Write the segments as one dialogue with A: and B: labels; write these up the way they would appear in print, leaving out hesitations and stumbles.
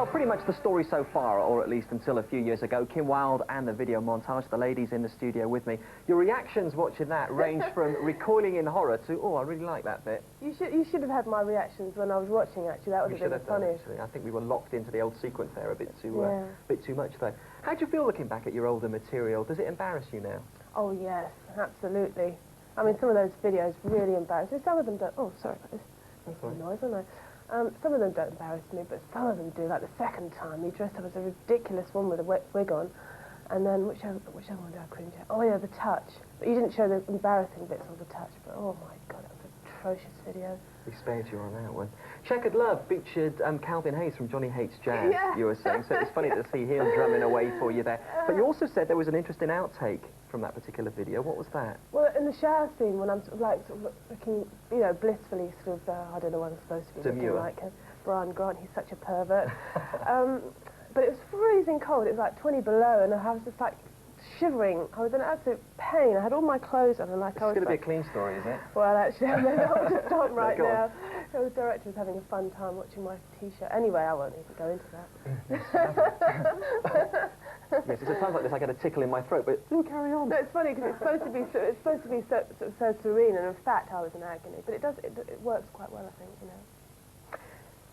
A: Well, pretty much the story so far, or at least until a few years ago, Kim Wilde and the video montage, the ladies in the studio with me. Your reactions watching that range from recoiling in horror to, oh, I really like that bit.
B: You should have had my reactions when I was watching, actually. That would have been funny.
A: Actually. I think we were locked into the old sequence there a bit too much, though. How do you feel looking back at your older material? Does it embarrass you now?
B: Oh, yes, absolutely. I mean, some of those videos really embarrass me. Some of them don't. Oh, sorry about this.
A: That's all right.
B: Noise, aren't I? Some of them don't embarrass me, but some of them do. Like the second time, he dressed up as a ridiculous one with a wig on, and then whichever one did I cringe at? Oh yeah, the touch. But you didn't show the embarrassing bits of the touch. But oh my God, that was an atrocious video.
A: We spared you on that one. Checkered Love featured Calvin Hayes from Johnny Hates Jazz.
B: Yeah.
A: You were saying, so it's funny to see him drumming away for you there. But you also said there was an interesting outtake from that particular video. What was that?
B: Well, in the shower scene, when I'm sort of looking, you know, blissfully sort of, I don't know what I'm supposed to be looking like. Brian Grant, he's such a pervert. But it was freezing cold. It was like 20 below, and I was just like shivering. I was in absolute pain. I had all my clothes on, and like I was.
A: It's going to be a clean story, is it?
B: Well, actually, I'm going to stop right
A: no,
B: now. The director was having a fun time watching my T-shirt. Anyway, I won't even go into that.
A: Yes, it sounds like this. I get a tickle in my throat, but do carry on.
B: No, it's funny because it's supposed to be so serene, and in fact, I was in agony. But it works quite well, I think, you know.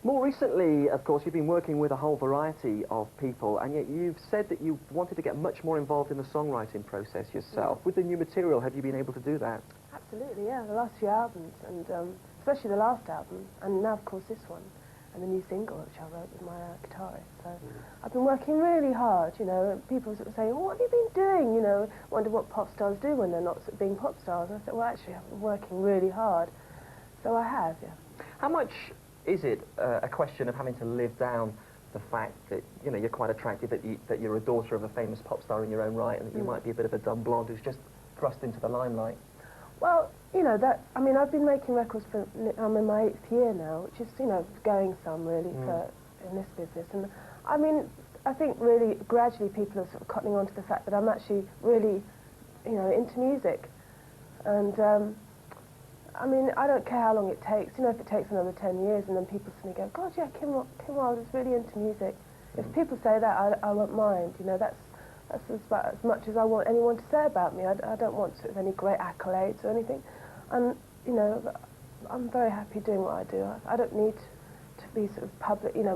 A: More recently, of course, you've been working with a whole variety of people, and yet you've said that you wanted to get much more involved in the songwriting process yourself. With the new material, have you been able to do that? Absolutely,
B: yeah. The last few albums, and especially the last album, and now, of course, this one, and the new single, which I wrote with my guitarist. So I've been working really hard, you know, and people sort of say, well, what have you been doing, you know, wonder what pop stars do when they're not sort of being pop stars. And I said, well, actually, I've been working really hard. So I have, yeah.
A: How much is it a question of having to live down the fact that, you know, you're quite attractive, that you're a daughter of a famous pop star in your own right, and that you might be a bit of a dumb blonde who's just thrust into the limelight?
B: Well, you know, I mean, I've been making records for, I'm in my 8th year now, which is, you know, going some, really, in this business. And, I mean, I think really gradually people are sort of cottoning on to the fact that I'm actually really, you know, into music. And, I mean, I don't care how long it takes. You know, if it takes another 10 years and then people suddenly go, God, yeah, Kim Wilde is really into music. If people say that, I won't mind. You know, that's about as much as I want anyone to say about me. I don't want sort of any great accolades or anything. And, you know, I'm very happy doing what I do. I don't need to be sort of public. You know,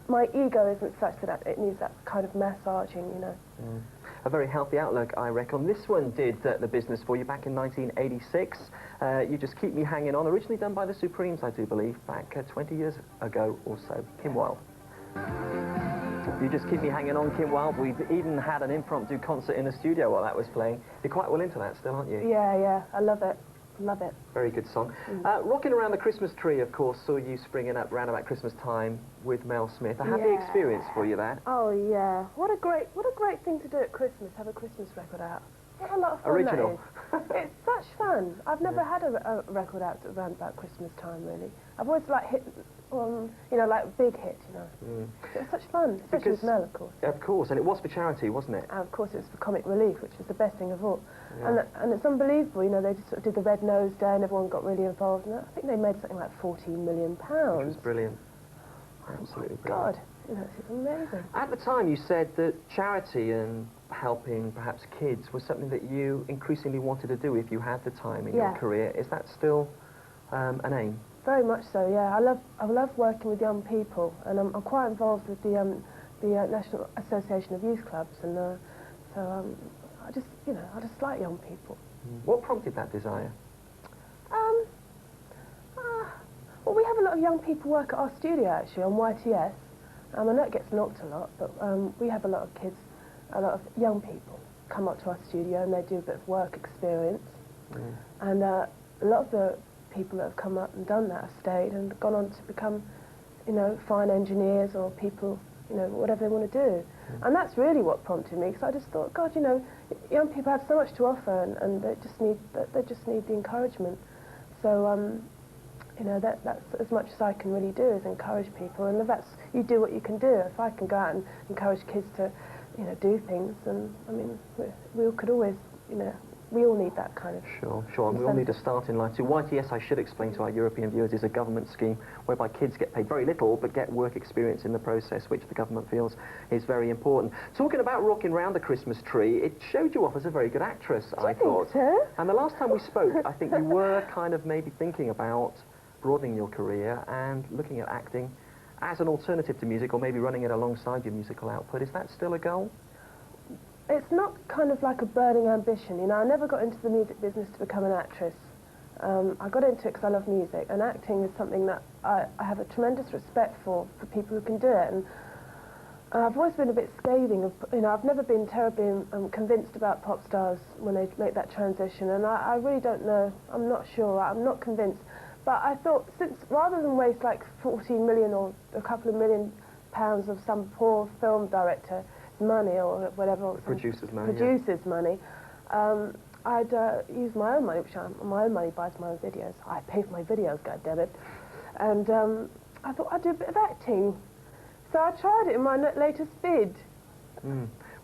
B: my ego isn't such that it needs that kind of massaging, you know.
A: A very healthy outlook, I reckon. This one did the business for you back in 1986. You Just Keep Me Hanging On, originally done by the Supremes, I do believe, back 20 years ago or so. Kim Wilde. You Just Keep Me Hanging On, Kim Wilde. We've even had an impromptu concert in the studio while that was playing. You're quite well into that still, aren't you?
B: Yeah, yeah, I love it. Love it.
A: Very good song. Rocking Around the Christmas Tree, of course, saw you springing up round about Christmas time with Mel Smith. A happy experience for you, that.
B: Oh yeah, what a great thing to do at Christmas. Have a Christmas record out. What a lot of fun
A: Original.
B: that is. It's such fun. I've never had a record out around about Christmas time, really. I've always like hit, you know, like big hit, you know. So it's such fun, especially with Mel, of course.
A: Of course, and it was for charity, wasn't it?
B: And of course, it was for comic relief, which was the best thing of all. And it's unbelievable, you know. They just sort of did the Red Nose Day, and everyone got really involved in it. I think they made something like £14 million. Which
A: was brilliant. Absolutely brilliant.
B: God, you know, it's amazing.
A: At the time, you said that charity and helping perhaps kids was something that you increasingly wanted to do if you had the time in your career. Is that still an aim? Very much so, yeah. I love working with young people, and I'm quite involved with the National Association of Youth Clubs, and so I just like young people. What prompted that desire? Well, we have a lot of young people work at our studio, actually, on YTS. I know it gets knocked a lot, but we have a lot of kids, a lot of young people come up to our studio, and they do a bit of work experience. And a lot of the people that have come up and done that have stayed and gone on to become, you know, fine engineers or people, you know, whatever they want to do. And that's really what prompted me, because I just thought, God, you know, young people have so much to offer, and they just need the encouragement. So, you know, that's as much as I can really do, is encourage people, and if that's, you do what you can do. If I can go out and encourage kids to, you know, do things, and I mean, we could always, you know,
B: we all need that kind of...
C: Sure, and we all need a start in life too. YTS, I should explain to our European viewers, is a government scheme whereby kids get paid very little but get work experience in the process, which the government feels is very important. Talking about rocking round the Christmas tree, it showed you off as a very good actress, I thought.
B: So?
C: And the last time we spoke, I think you were kind of maybe thinking about broadening your career and looking at acting as an alternative to music, or maybe running it alongside your musical output. Is that still a goal?
B: It's not kind of like a burning ambition, you know. I never got into the music business to become an actress. I got into it because I love music, and acting is something that I have a tremendous respect for people who can do it. And I've always been a bit scathing of, you know, I've never been terribly convinced about pop stars when they make that transition, and I really don't know, I'm not sure, I'm not convinced. But I thought, since rather than waste like 14 million or a couple of £1 million of some poor film director money or whatever,
C: Producer's
B: money, I'd use my own money, which my own money buys my own videos. I pay for my videos, goddammit. And I thought I'd do a bit of acting. So I tried it in my latest bid.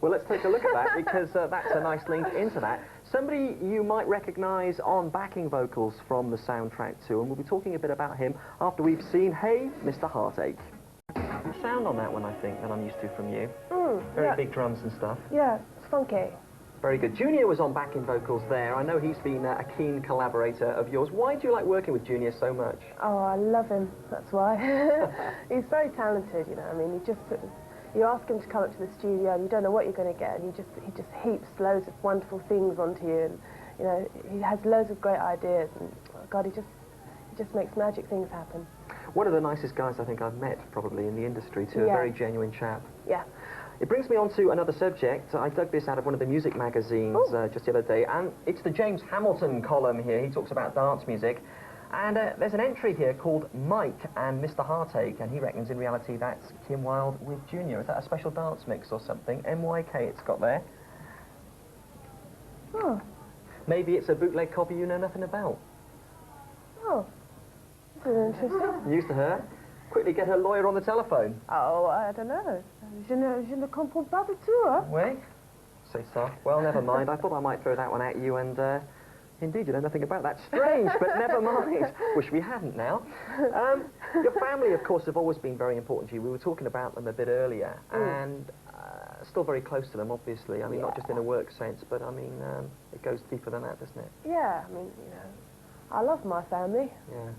C: Well, let's take a look at that, because that's a nice link into that. Somebody you might recognise on backing vocals from the soundtrack too, and we'll be talking a bit about him after we've seen Hey, Mr. Heartache. Sound on that one, I think, that I'm used to from you. Very big drums and stuff.
B: Yeah, it's funky.
C: Very good. Junior was on backing vocals there. I know he's been a keen collaborator of yours. Why do you like working with Junior so much?
B: Oh, I love him, that's why. He's very talented, you know. I mean, you ask him to come up to the studio and you don't know what you're going to get, and he just heaps loads of wonderful things onto you, and, you know, he has loads of great ideas, and, oh God, he just makes magic things happen.
C: One of the nicest guys I think I've met, probably, in the industry, too. A very genuine chap.
B: Yeah.
C: It brings me on to another subject. I dug this out of one of the music magazines just the other day, and it's the James Hamilton column here. He talks about dance music. And there's an entry here called Mike and Mr. Heartache, and he reckons in reality that's Kim Wilde with Junior. Is that a special dance mix or something? M-Y-K it's got there.
B: Oh.
C: Maybe it's a bootleg copy you know nothing about.
B: Oh. This is interesting.
C: News to her. Quickly get her lawyer on the telephone.
B: Oh, I don't know. Je ne comprends pas du tout, hein?
C: Oui? Say so. Well, never mind. I thought I might throw that one at you, and indeed, you know nothing about that. Strange, but never mind. Wish we hadn't now. Your family, of course, have always been very important to you. We were talking about them a bit earlier, and still very close to them, obviously. I mean, not just in a work sense, but I mean, it goes deeper than that, doesn't it?
B: Yeah, I mean, you know, I love my family.
C: Yeah.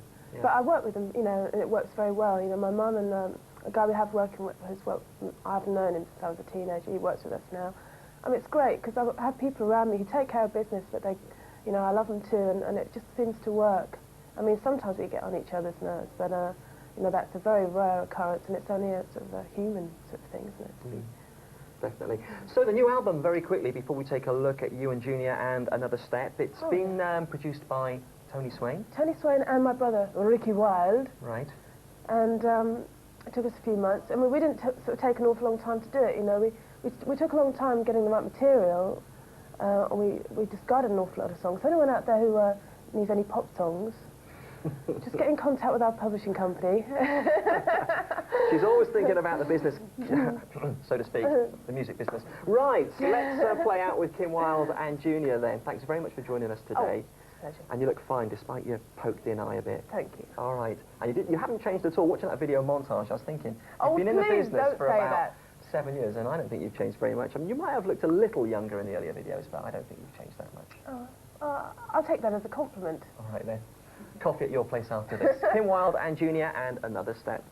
B: But I work with them, you know, and it works very well. You know, my mum and a guy we have working with, I've known him since I was a teenager. He works with us now. I mean, it's great because I have people around me who take care of business, but they, you know, I love them too, and it just seems to work. I mean, sometimes we get on each other's nerves, but you know, that's a very rare occurrence, and it's only a sort of a human sort of thing, isn't it?
C: Definitely. So the new album, very quickly, before we take a look at you and Junior and Another Step, it's been produced by Tony Swain. Tony
B: Swain and my brother, Ricky Wilde.
C: Right.
B: And it took us a few months. I mean, we didn't sort of take an awful long time to do it, you know. We took a long time getting the right material, and we discarded an awful lot of songs. So anyone out there who needs any pop songs, just get in contact with our publishing company.
C: She's always thinking about the business, so to speak, the music business. Right, let's play out with Kim Wilde and Junior then. Thanks very much for joining us today.
B: Pleasure.
C: And you look fine, despite your poked-in eye a bit.
B: Thank you.
C: All right. And you haven't changed at all. Watching that video montage, I was thinking,
B: you've
C: been in the business for about
B: that.
C: 7 years, and I don't think you've changed very much. I mean, you might have looked a little younger in the earlier videos, but I don't think you've changed that much.
B: I'll take that as a compliment.
C: All right, then. Coffee at your place after this. Kim Wilde and Junior and Another Step.